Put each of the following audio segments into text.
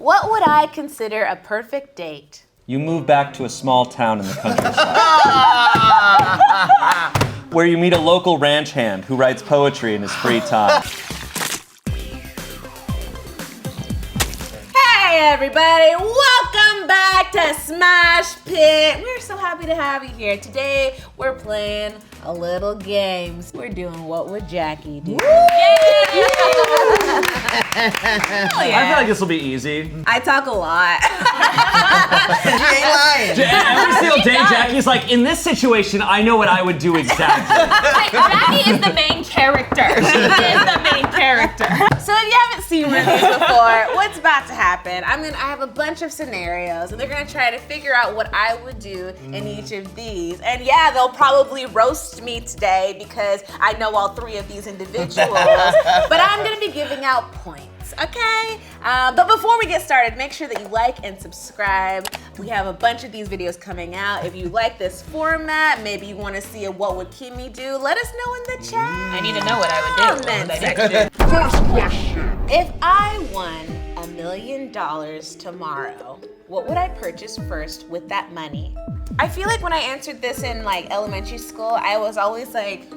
What would I consider a perfect date? You move back to a small town in the countryside. Where you meet a local ranch hand who writes poetry in his free time. Hey everybody, welcome back to Smosh Pit. We're so happy to have you here. Today we're playing a little games. We're doing What Would Jacqi Do? I feel like this will be easy. I talk a lot. She ain't lying. Every single day, Jacqi's like, in this situation, I know what I would do exactly. Jacqi is the main character. She is the main character. So if you haven't seen one of these before, what's about to happen? I have a bunch of scenarios, and they're gonna try to figure out what I would do in each of these. And yeah, they'll probably roast me today because I know all three of these individuals, but I'm gonna be giving out points, okay? But before we get started, make sure that you like and subscribe. We have a bunch of these videos coming out. If you like this format, maybe you wanna see a What Would Kimmy Do, let us know in the chat. I need to know what I would do. Comment section. First question. If I won $1 million tomorrow, what would I purchase first with that money? I feel like when I answered this in like elementary school, I was always like,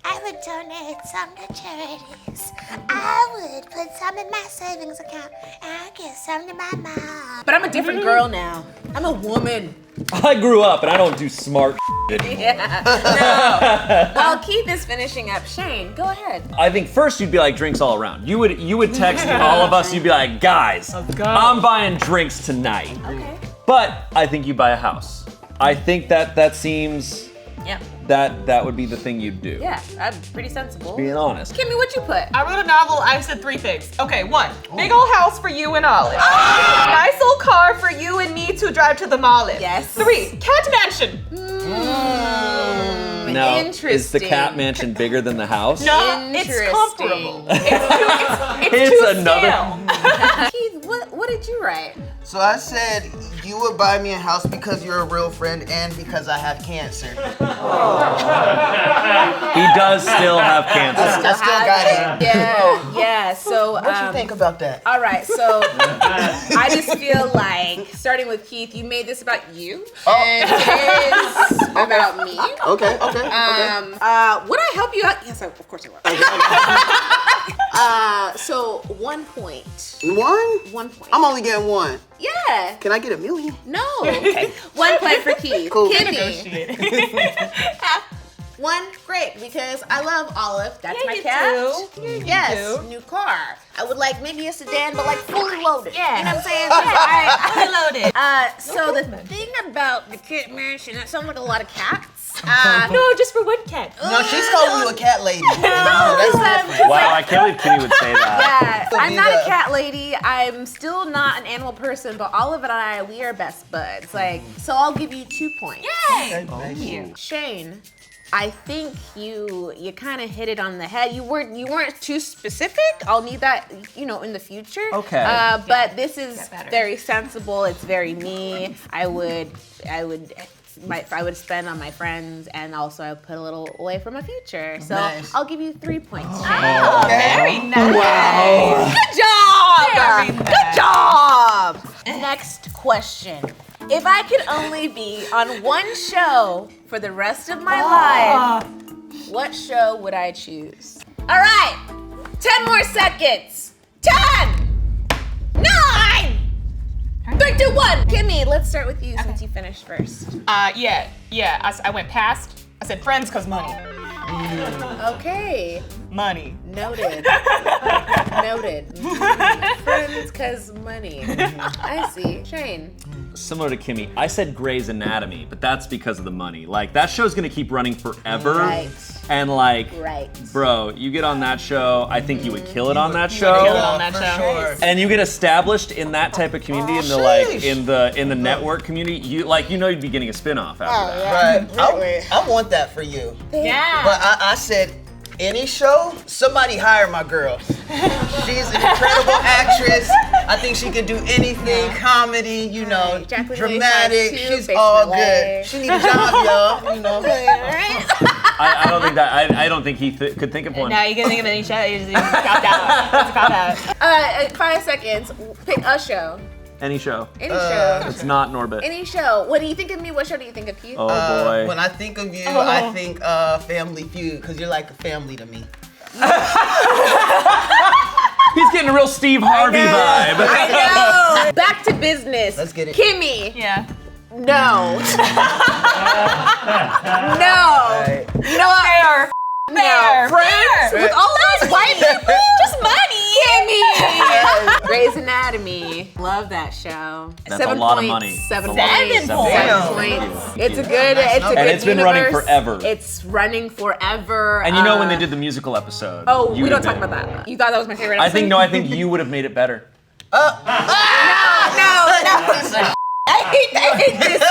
I would donate some to charities. I would put some in my savings account and I'd give some to my mom. But I'm a different girl now. I'm a woman. I grew up and I don't do smart shit anymore. Yeah. No. While Keith is finishing up, Shane, go ahead. I think first you'd be like drinks all around. You would text all of us, you'd be like, guys, I'm buying drinks tonight. Okay. But I think you buy a house. I think that seems, Yep. that would be the thing you'd do. Yeah, I'm pretty sensible. Being honest. Kimmy, what you put? I wrote a novel. I said 3 things. Okay, 1, big old house for you and Olive. Nice old car for you and me to drive to the mall in. Yes. 3, cat mansion. Now, Interesting. is the cat mansion bigger than the house? No, it's Interesting. comparable. It's to another. scale. Keith, what did you write? So I said you would buy me a house because you're a real friend and because I have cancer. He does still have cancer. I still got it. Yeah. So What you think about that? all right, so I just feel like starting with Keith, you made this about you, and it is about me. Okay. Would I help you out? Yes, of course I will. So 1 point. 1? 1 point. I'm only getting 1. Yeah. Can I get $1 million? No. 1 point for Keith. Cool. Kimmy. 1, great, because I love Olive. That's my you cat. do. Yeah, you Yes, do. new car. I would like maybe a sedan, but like fully loaded. Yeah. You know what I'm saying? I loaded. So the thing about the cat mansion, that sounds like a lot of cats. No, just for 1 cat. No, she's calling you a cat lady. That's different. Wow, I can't believe Kitty would say that. Yeah, I'm not a cat lady. I'm still not an animal person, but Olive and I, we are best buds. Like, so I'll give you 2 points. Yay! Thank you. Shane, I think you kind of hit it on the head. You weren't too specific. I'll need that, in the future. Okay. But this is Get better. very sensible. It's very me. I would spend on my friends, and also I would put a little away for my future. So Nice. I'll give you 3 points. Oh, very nice. Wow. Good job! Very nice. Good job! Next question. If I could only be on one show for the rest of my life, what show would I choose? All right, 10 more seconds. 10, 9, 3, 2, 1. Kimmy, let's start with you since you finished first. Yeah. I went past. I said friends cause money. Okay, Money. noted. Noted. Friends cause money. I see. Shane. Similar to Kimmy, I said Grey's Anatomy, but that's because of the money. Like, that show's gonna keep running forever. Right. And like, Right. bro, you get on that show, I think you would kill it on that show. kill it on that For show. sure. And you get established in that type of community, in the network community, you'd be getting a spin-off after that. Right. I want that for you. Yeah. But I said, any show, somebody hire my girl. She's an incredible actress. I think she can do anything, comedy, Jacklyn dramatic. Too, She's based all in LA. good. She need a job, y'all. Right? I don't think that. I don't think he could think of one. Now you can think of any show. You just cop out. It's a cop out. 5 seconds. Pick a show. Any show. Any show. It's not Norbit. Any show. When you think of me, what show do you think of, Keith? Oh boy. When I think of you, I think Family Feud, because you're like a family to me. He's getting a real Steve Harvey vibe. I know. Back to business. Let's get it. Kimmy. Yeah. No. No. Right. No. Fair. No. Friends with all those white people? Just money. Kimmy. Grey's Anatomy. Love that show. That's a lot of money. 7 That's a lot of points. money. 7 points. It's a good. It's a good And it's been running universe. forever. It's running forever. And you know when they did the musical episode. Oh, you we don't would've talk been- about that. You thought that was my favorite I episode? think you would have made it better. No. I hate this.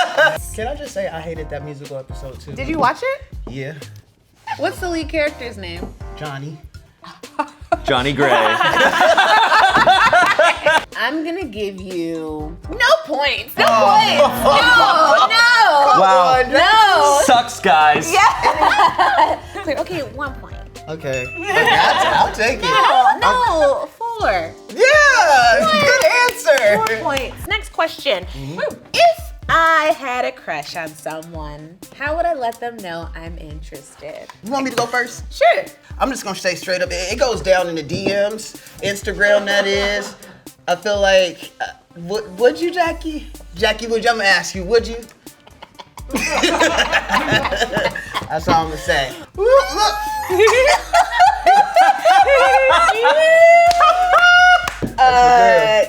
Can I just say I hated that musical episode too? Did you watch it? Yeah. What's the lead character's name? Johnny. Johnny Gray. I'm gonna give you no points. No points. No. Wow. No. Sucks, guys. Yeah. Okay, 1 point. Okay. I'll take it. No, 4. Yeah. Good answer. 4 points. Next question. If I had a crush on someone, how would I let them know I'm interested? You want me to go first? Sure. I'm just gonna say straight up, it goes down in the DMs, Instagram that is. I feel like, would you, Jacqi? Jacqi, would you? I'm gonna ask you, would you? That's all I'm gonna say.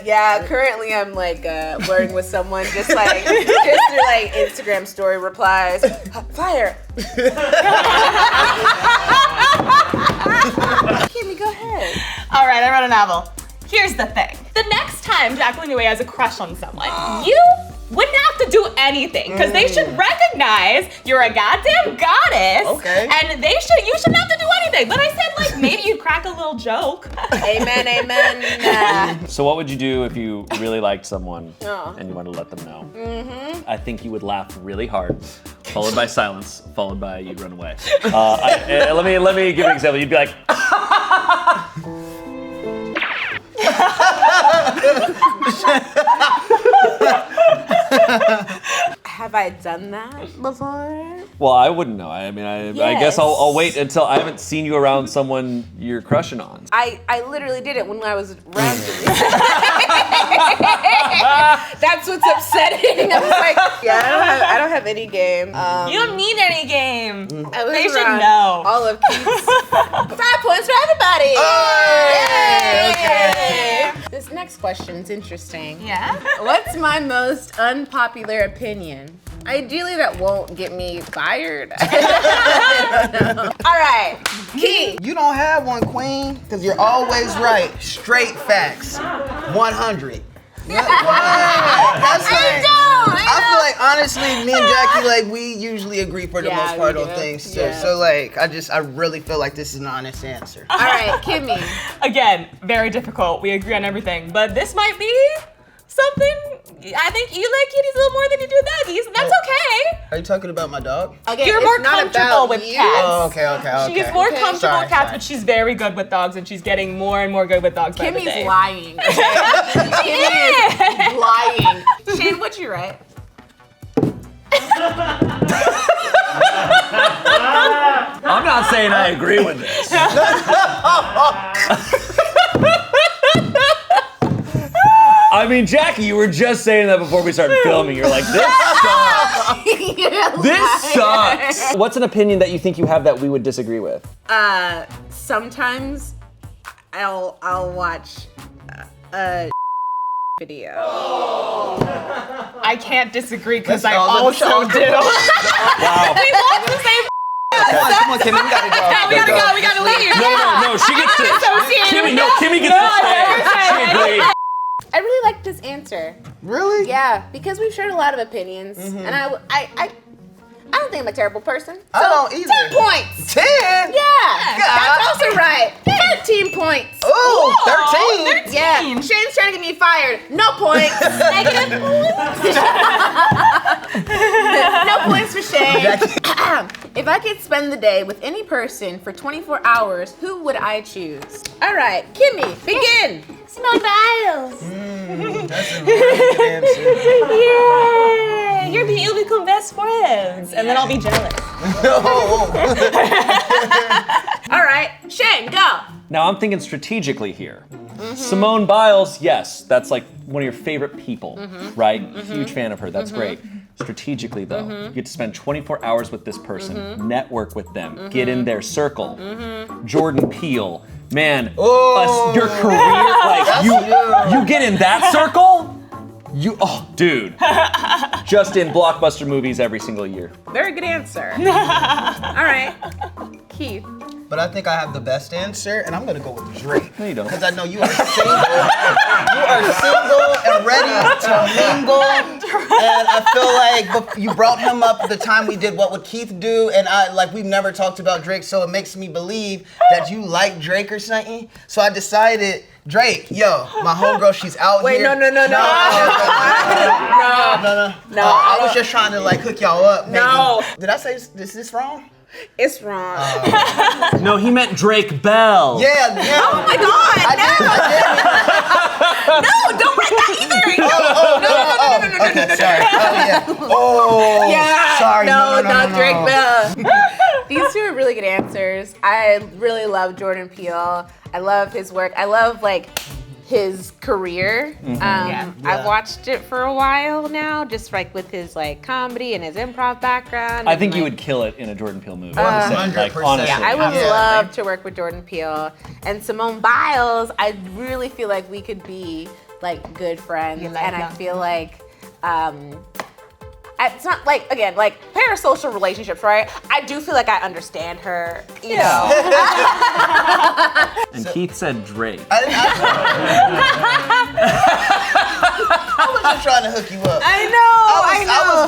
Yeah, currently I'm like flirting with someone just through like Instagram story replies. Fire. Kimmy, go ahead. All right, I wrote a novel. Here's the thing. The next time Jacklyn Uweh has a crush on someone, you wouldn't have to do anything because they should recognize you're a goddamn goddess. Okay. And you shouldn't have to do anything. But I said like maybe you'd crack a little joke. Amen, amen. So what would you do if you really liked someone Oh. and you wanted to let them know? I think you would laugh really hard, followed by silence, followed by you'd run away. Let me give you an example. You'd be like, Have I done that before? well, I wouldn't know. I mean, I guess I'll wait until I haven't seen you around someone you're crushing on. I literally did it when I was around you. That's what's upsetting. I was like, yeah, I don't have any game. You don't need any game. I was They should around know. all of Keith's. 5 points for everybody. Okay. Yay. This next question's interesting. Yeah? What's my most unpopular opinion? Ideally, that won't get me fired. All right, Key. You don't have one, queen, because you're always right. Straight facts. 100. I feel like honestly, me and Jacqi, like we usually agree for the most part we on do. things. Yeah. So like I really feel like this is an honest answer. All right, Kimmy. Again, very difficult. We agree on everything. But this might be something. I think you like kitties a little more than you do doggies. That's okay. Are you talking about my dog? Again, You're it's more not comfortable about with you. cats. Oh, okay. She is more Okay. comfortable Sorry, with cats, sorry. but she's very good with dogs, and she's getting more and more good with dogs by the Kimmy's day. lying. Kimmy is lying. Shane, what'd you write? I'm not saying I agree with this. I mean, Jacqi, you were just saying that before we started filming. You're like, this sucks. This sucks. What's an opinion that you think you have that we would disagree with? Sometimes I'll watch a video. I can't disagree because I all also the do. Wow. We watch the same. Come on, Kim, we gotta go. We gotta go. We gotta leave. No, she gets to. Kimmy gets to stay. She agreed. I really like this answer. Really? Yeah, because we've shared a lot of opinions, and I don't think I'm a terrible person. I don't either. 10 points. 10? Yeah, that's also right. 13 points. Ooh, 13. Yeah, Shane's trying to get me fired. No points. Negative points. No points for Shane. If If I could spend the day with any person for 24 hours, who would I choose? All right, Kimmy, begin. Simone Biles. That's a really good answer. Yay! You'll become best friends, and then I'll be jealous. All right, Shane, go. Now I'm thinking strategically here. Simone Biles, yes, that's like one of your favorite people, right? Huge fan of her, that's great. Strategically though, you get to spend 24 hours with this person, network with them, get in their circle. Jordan Peele, man, your career, like you get in that circle, dude, just in blockbuster movies every single year. Very good answer. All right, Keith. But I think I have the best answer, and I'm gonna go with Drake. No, you don't. Because I know you are single. You are single and ready to mingle. And I feel like you brought him up the time we did What Would Keith Do, and we've never talked about Drake, so it makes me believe that you like Drake or something. So I decided, Drake, my homegirl, she's out Wait, here. no. No. I was just trying to hook y'all up. Maybe. No. Did I say is this wrong? It's wrong. No, he meant Drake Bell. Yeah. Oh my God! I did. No, don't write that either. No. Okay, sorry. Oh, yeah. Sorry. No, Drake Bell. These two are really good answers. I really love Jordan Peele. I love his work. I love his career. I've watched it for a while now, just with his comedy and his improv background. I think you would kill it in a Jordan Peele movie. 100%. Honestly. I would love to work with Jordan Peele. And Simone Biles, I really feel like we could be good friends. And I feel like it's not parasocial relationships, right? I do feel like I understand her, you know. And Keith said Drake. I was just trying to hook you up. I know.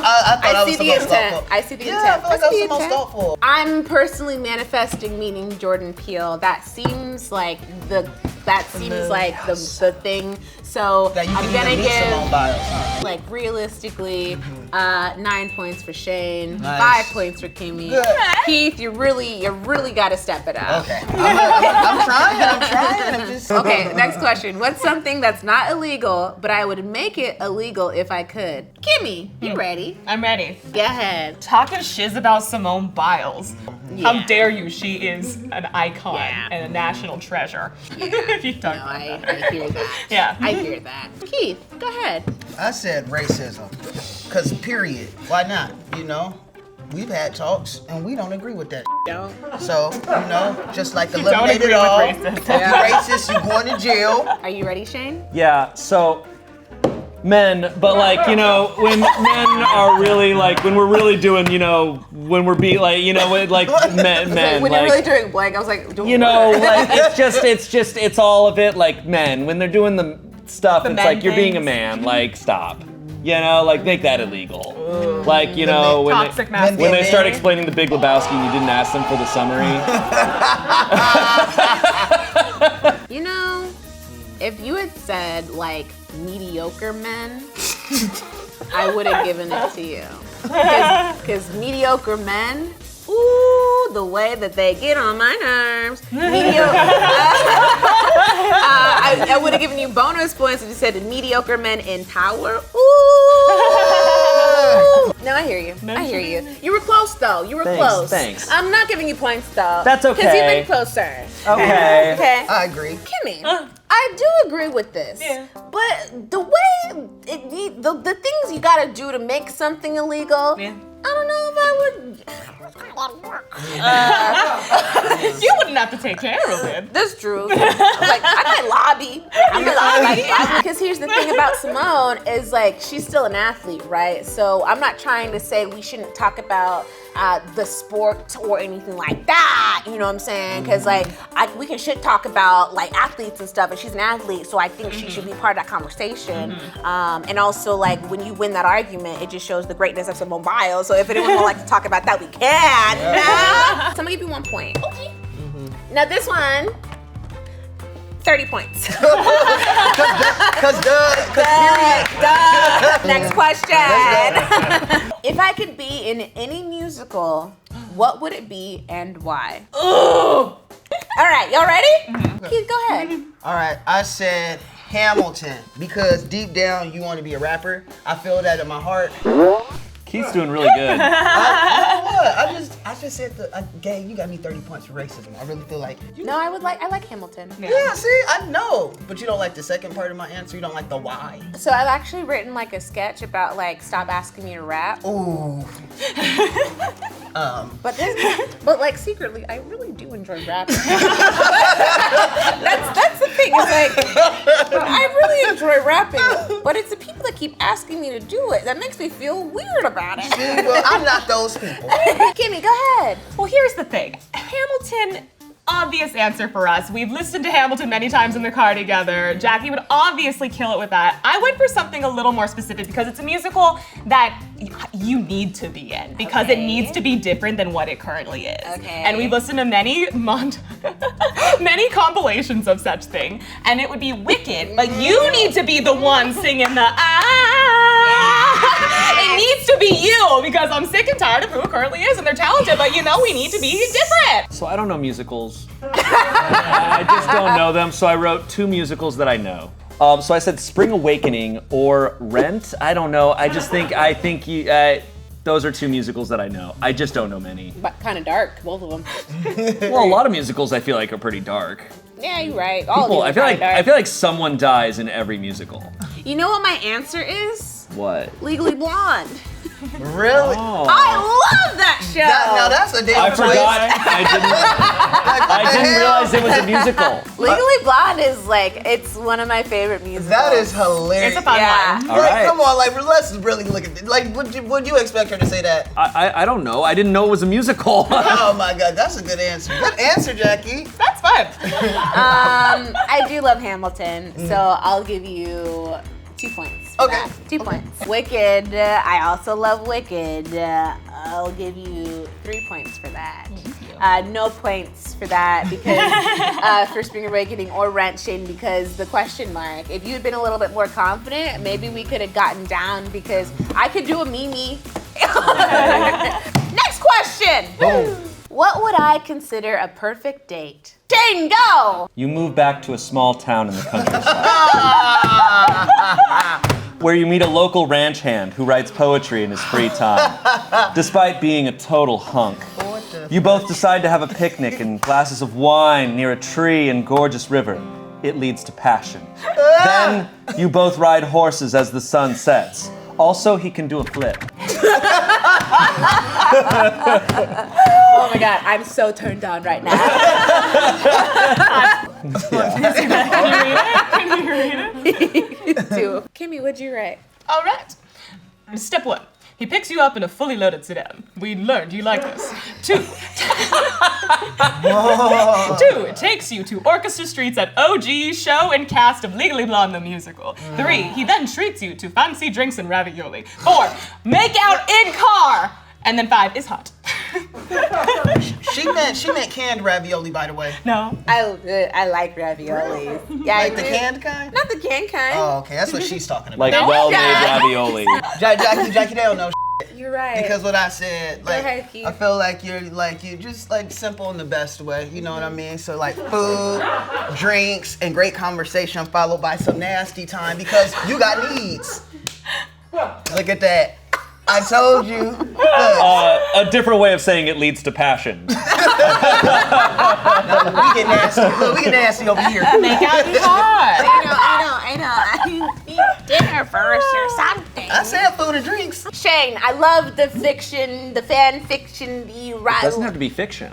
I thought I was see the supposed to intent. thoughtful. I see the Yeah, intent. I feel like I was the most thoughtful. I'm personally manifesting meeting Jordan Peele. That seems like the thing. So That you I'm can gonna even meet Simone give Biles. realistically 9 points for Shane, Nice. 5 points for Kimmy. Good. Keith, you really got to step it up. Okay. I'm trying. I'm just Okay, next question. What's something that's not illegal, but I would make it illegal if I could? Kimmy, you ready? I'm ready. Go ahead. Talking shiz about Simone Biles. Yeah. How dare you? She is an icon Yeah. and a national treasure. If you talk No, about I that. hear that. Yeah. I hear that. Keith, go ahead. I said racism. Cause period. Why not? We've had talks and we don't agree with that. Don't. So, just don't eliminate agree it all. with racism. If you're racist, you're going to jail. Are you ready, Shane? Yeah, so men, but when men are really when we're really doing, when we're being men, When you're really doing blank, I was like, it's all of it, men. When they're doing the stuff, it's men you're being a things. man, stop. Make that illegal. When Toxic they, masculinity. when they start explaining the Big Lebowski and you didn't ask them for the summary. If you had said mediocre men, I would have given it to you. Because mediocre men, ooh, the way that they get on my nerves. I would have given you bonus points if you said mediocre men in power. Ooh. No, I hear you. I hear you. You were close though. You were close. Thanks. I'm not giving you points though. That's okay. Because you've been closer. Okay. Okay. I agree. Kimmy, I do agree with this. Yeah. But the way the things you gotta do to make something illegal, Yeah. I don't know if I would. You wouldn't have to take care of it. That's true. I might lobby. Because here's the thing about Simone is she's still an athlete, right? So I'm not trying to say we shouldn't talk about the sport or anything like that. You know what I'm saying? Because we should talk about athletes and stuff, and she's an athlete, so I think she should be part of that conversation. And also when you win that argument, it just shows the greatness of Simone Biles. So if anyone would like to talk about that, we can. So I'm gonna give you 1 point. Okay. Now this one, 30 points. Cause period. Next question. If I could be in any musical, what would it be and why? Ugh. All right, y'all ready? Keith, go ahead. All right, I said Hamilton because deep down you want to be a rapper. I feel that in my heart. Keith's doing really good. I just said Gay, you got me 30 points for racism. I really feel like No, I like Hamilton. Yeah, see, I know. But you don't like the second part of my answer. You don't like the why. So I've actually written like a sketch about like stop asking me to rap. Ooh. But like secretly, I really do enjoy rapping. that's the thing. It's like I really enjoy rapping, but it's the people that keep asking me to do it that makes me feel weird about it. See, well, I'm not those people. Kimmy, go ahead. Well, here's the thing. Hamilton, obvious answer for us. We've listened to Hamilton many times in the car together. Jacqi would obviously kill it with that. I went for something a little more specific because it's a musical that you need to be in because it needs to be different than what it currently is. Okay. And we've listened to many compilations of such thing, and it would be Wicked, but you need to be the one singing the It needs to be you because I'm sick and tired of who it currently is, and they're talented, but we need to be different. So I don't know musicals. I just don't know them, so I wrote 2 musicals that I know. So I said Spring Awakening or Rent. I don't know. I think those are 2 musicals that I know. I just don't know many. But kind of dark, both of them. Well, a lot of musicals I feel like are pretty dark. Yeah, you're right. I feel like someone dies in every musical. You know what my answer is? What? Legally Blonde. Really? Oh. I love that show. Now that's a damn I twist. forgot. I didn't realize it was a musical. Legally Blonde is like, it's one of my favorite musicals. That is hilarious. It's a fun one. All right. Come on, let's really look at it. Would you expect her to say that? I don't know. I didn't know it was a musical. Oh my God, that's a good answer. Good answer, Jacqi. That's fun. I do love Hamilton, so I'll give you 2 points. for Okay. that. 2 points. Wicked, I also love Wicked. I'll give you 3 points for that. No points for that because for Spring Awakening or Rent, Shane, because the question mark. If you had been a little bit more confident, maybe we could have gotten down because I could do a Mimi. Next question. What would I consider a perfect date? Shane, go! You move back to a small town in the countryside where you meet a local ranch hand who writes poetry in his free time. Despite being a total hunk, you both decide to have a picnic and glasses of wine near a tree and gorgeous river. It leads to passion. Then you both ride horses as the sun sets. Also, he can do a flip. Oh my God, I'm so turned on right now. Can you read it? Two. Kimmy, what'd you write? All right. Step 1. He picks you up in a fully loaded sedan. We learned you like this. 2. 2. It takes you to orchestra streets at OG show and cast of Legally Blonde the musical. 3. He then treats you to fancy drinks and ravioli. 4. Make out in car. And then 5 is hot. She meant canned ravioli, by the way. No. I like raviolis. Yeah, Like I the do. canned kind? Not the canned kind. Oh, okay. That's what she's talking about. Like well-made ravioli. Jacqi, they don't know You're right. because what I said, like, ahead, Keith. I feel like you're just like simple in the best way. You know what I mean? So like food, drinks, and great conversation followed by some nasty time because you got needs. Look at that. I told you. A different way of saying it leads to passion. We get nasty. Look, we get nasty over here. Make out in car. I know. I need dinner first or something. I said food and drinks. Shane, I love the fiction, the fan fiction you write. It doesn't have to be fiction.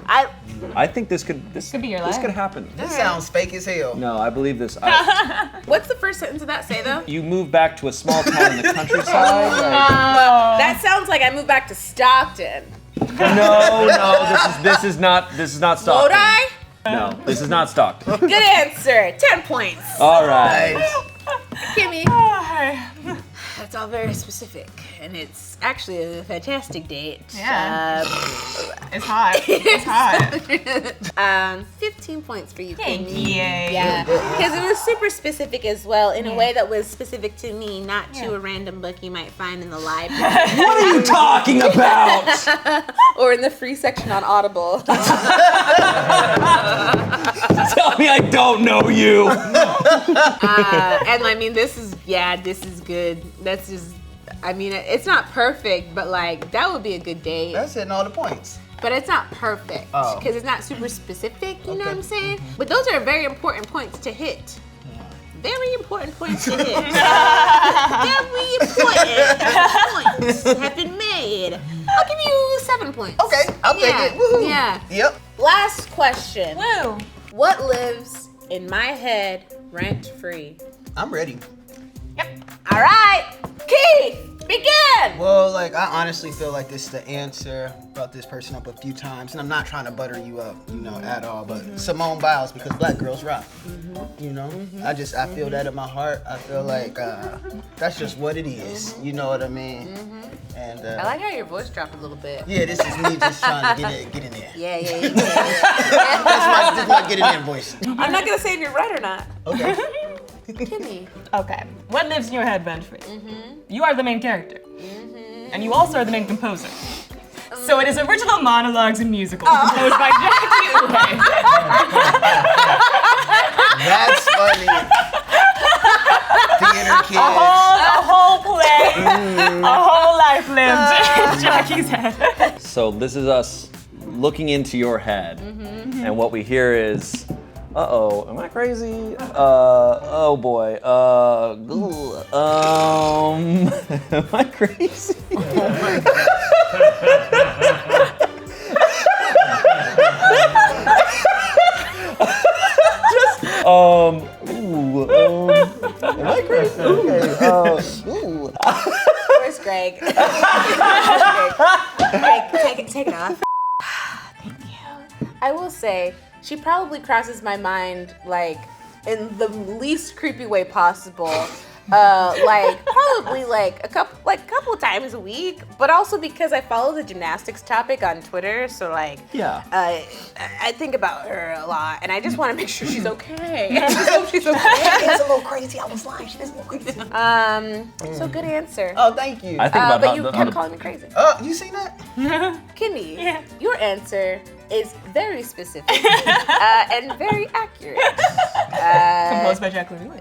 I think this could be your this life. could happen. This sounds fake as hell. No, I believe this. What's the first sentence of that say though? You move back to a small town in the countryside. That sounds like I moved back to Stockton. No, this is not Stockton. Would I? No, this is not Stockton. Good answer. 10 points. All right. Nice. Kimmy. Oh, hey. That's all very specific, and it's actually a fantastic date. Yeah. It's hot. It's hot. 15 points for you, Thank Brittany. you. Yeah, because it was super specific as well, in a way that was specific to me, not to a random book you might find in the library. What are you talking about? Or in the free section on Audible. Tell me I don't know you. And I mean, this is good. That's just, I mean, it's not perfect, but like, that would be a good date. That's hitting all the points. But it's not perfect, because it's not super specific, you know what I'm saying? But those are very important points to hit. Very important points to hit. Very important points have been made. I'll give you 7 points. Okay, I'll take it. Woohoo. Yeah. Yep. Last question. Woo. What lives in my head rent-free? I'm ready. Yep. All right, Keith, begin. Well, like, I honestly feel like this is the answer. Brought this person up a few times, and I'm not trying to butter you up, you know, at all, but Simone Biles, because black girls rock. You know? I feel that in my heart. I feel like that's just what it is. You know what I mean? And I like how your voice dropped a little bit. yeah, this is me just trying to get in there. Yeah. This is my get in there voice. I'm not gonna say if you're right or not. Okay. Kimmy. Okay. What lives in your head, Benfrey? You are the main character. And you also are the main composer. So it is original monologues and musicals composed by Jacqi Uweh. That's funny. Theater kids. A whole play, a whole life lived in Jacqi's head. So this is us looking into your head, and what we hear is, uh-oh, am I crazy? Oh boy, am I crazy? Oh my God. Am I crazy? Okay, Where's Greg? Greg, take it off. Thank you. I will say, she probably crosses my mind like in the least creepy way possible. Like probably like a couple of times a week, but also because I follow the gymnastics topic on Twitter, so like I think about her a lot, and I just want to make sure she's okay. I just hope she's okay. It's a little crazy. I was lying. She is a little crazy. So good answer. Oh, thank you. I think about But how you the- kept calling me crazy. Oh, you seen that? Kimmy, Yeah. your answer is very specific and very accurate. Composed by Jacklyn.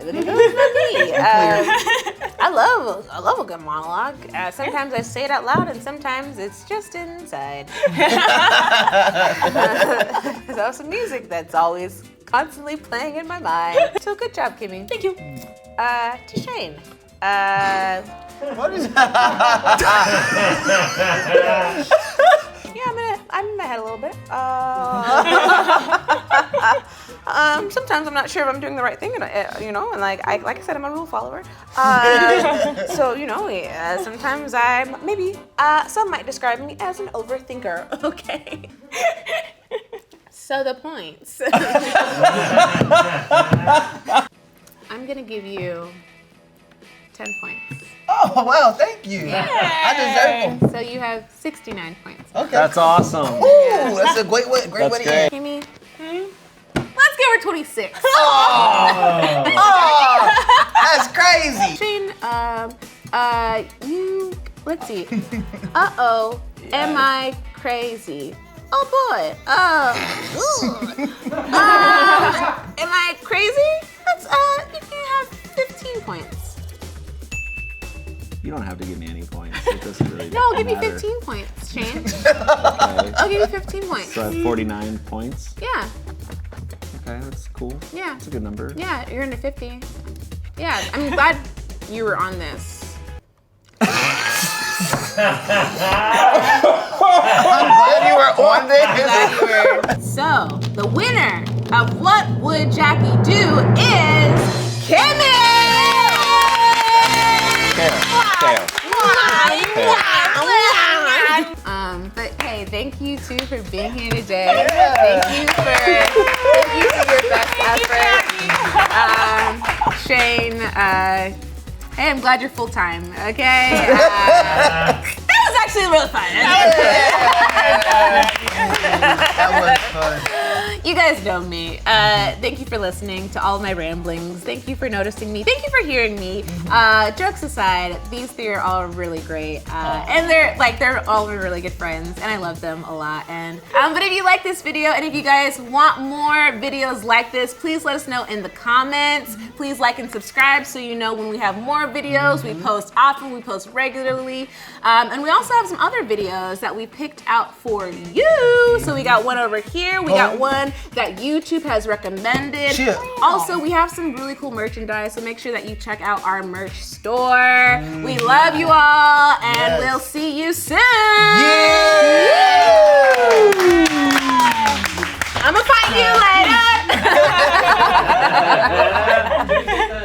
I love a good monologue. Sometimes I say it out loud, and sometimes it's just inside. There's also music that's always constantly playing in my mind. So good job, Kimmy. Thank you. To Shane. What is Yeah, I'm in my head a little bit. Sometimes I'm not sure if I'm doing the right thing, you know, and like I said, I'm a rule follower. So, you know, sometimes some might describe me as an overthinker. Okay. So the points. I'm gonna give you 10 points. Oh, wow, thank you. Yeah. I deserve them. So you have 69 points. Okay. That's awesome. Ooh, that's a great way to That's end. Kimmy, let's give her 26. Oh, that's crazy. Shane, let's see. Uh-oh, am I crazy? Oh boy. Am I crazy? That's, you can have 15 points. You don't have to give me any points. It doesn't really No, I'll give you matter. 15 points, Shane. Okay. I'll give you 15 points. So I have 49 points. Yeah, Okay, that's cool. yeah. That's a good number. Yeah, you're into 50. Yeah, I'm glad you were on this. I'm glad you were on this. So, the winner of What Would Jacqi Do is Kimmy! But hey, thank you too for being here today. Thank you for your best effort. Shane, Hey, I'm glad you're full time. Okay. That was actually real fun. That was fun. You guys know me. Thank you for listening to all of my ramblings. Thank you for noticing me. Thank you for hearing me. Jokes aside, these three are all really great, and they're all really good friends, and I love them a lot. And but if you like this video, and if you guys want more videos like this, please let us know in the comments. Please like and subscribe so you know when we have more videos. We post often. We post regularly, and we also have some other videos that we picked out for you. So we got one over here. We got one that YouTube has recommended. Shit. Also, we have some really cool merchandise, so make sure that you check out our merch store. We love you all, and we'll see you soon. Yeah!